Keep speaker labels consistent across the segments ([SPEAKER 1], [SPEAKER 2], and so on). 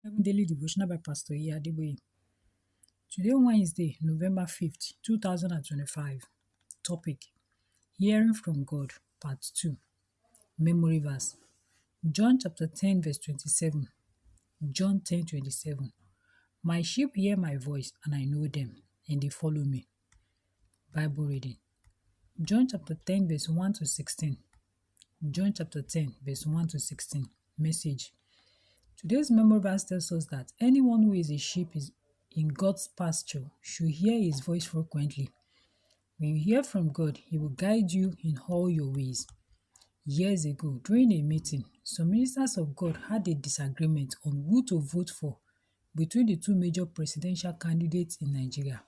[SPEAKER 1] Daily Devotional by Pastor Adeboye. Today, Wednesday, November 5th, 2025. Topic: Hearing from God, Part 2. Memory verse: John chapter 10, verse 27. John 10:27. My sheep hear my voice, and I know them, and they follow me. Bible reading: John chapter 10, verse 1 to 16. John chapter 10, verse 1 to 16. Message: Today's memory verse tells us that anyone who is a sheep is in God's pasture should hear his voice frequently. When you hear from God, he will guide you in all your ways. Years ago, during a meeting, some ministers of God had a disagreement on who to vote for between the two major presidential candidates in Nigeria.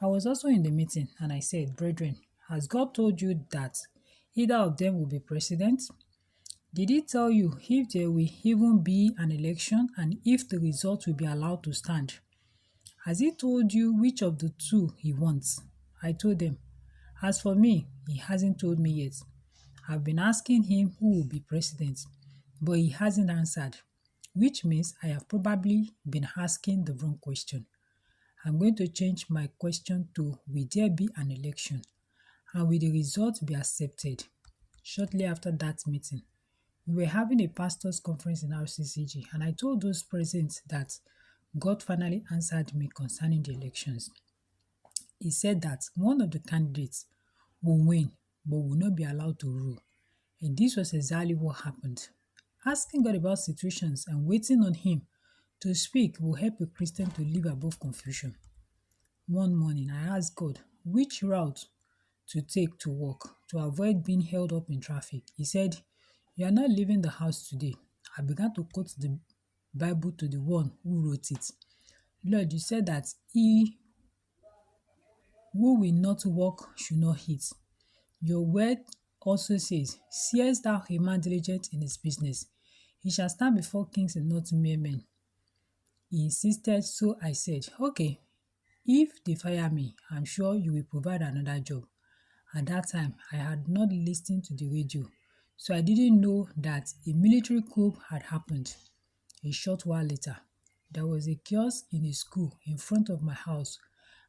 [SPEAKER 1] I was also in the meeting and I said, "Brethren, has God told you that either of them will be president? Did he tell you if there will even be an election and if the result will be allowed to stand? Has he told you which of the two he wants?" I told them, "As for me, he hasn't told me yet. I've been asking him who will be president, but he hasn't answered, which means I have probably been asking the wrong question. I'm going to change my question to, will there be an election? And will the result be accepted?" Shortly after that meeting, we were having a pastors' conference in RCCG, and I told those present that God finally answered me concerning the elections. He said that one of the candidates will win but will not be allowed to rule. And this was exactly what happened. Asking God about situations and waiting on Him to speak will help a Christian to live above confusion. One morning, I asked God which route to take to work to avoid being held up in traffic. He said, "You are not leaving the house today." I began to quote the Bible to the one who wrote it. "Lord, you said that he who will not walk should not eat. Your word also says, seest thou a man diligent in his business? He shall stand before kings and not mere men." He insisted, so I said, "Okay, if they fire me, I'm sure you will provide another job." At that time, I had not listened to the radio, so I didn't know that a military coup had happened. A short while later, there was a kiosk in a school in front of my house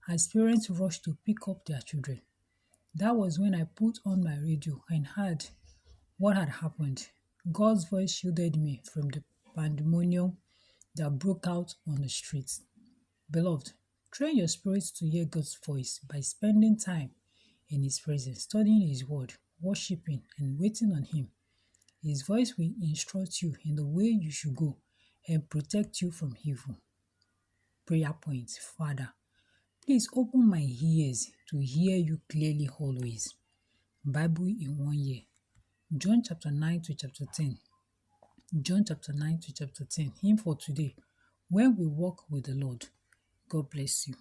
[SPEAKER 1] as parents rushed to pick up their children. That was when I put on my radio and heard what had happened. God's voice shielded me from the pandemonium that broke out on the streets. Beloved, train your spirits to hear God's voice by spending time in His presence, studying His word, worshiping, and waiting on Him. His voice will instruct you in the way you should go and protect you from evil. Prayer point: Father, please open my ears to hear you clearly always. Bible in 1 year. John chapter 9 to chapter 10. John chapter 9 to chapter 10. Hymn for today: When we walk with the Lord. God bless you.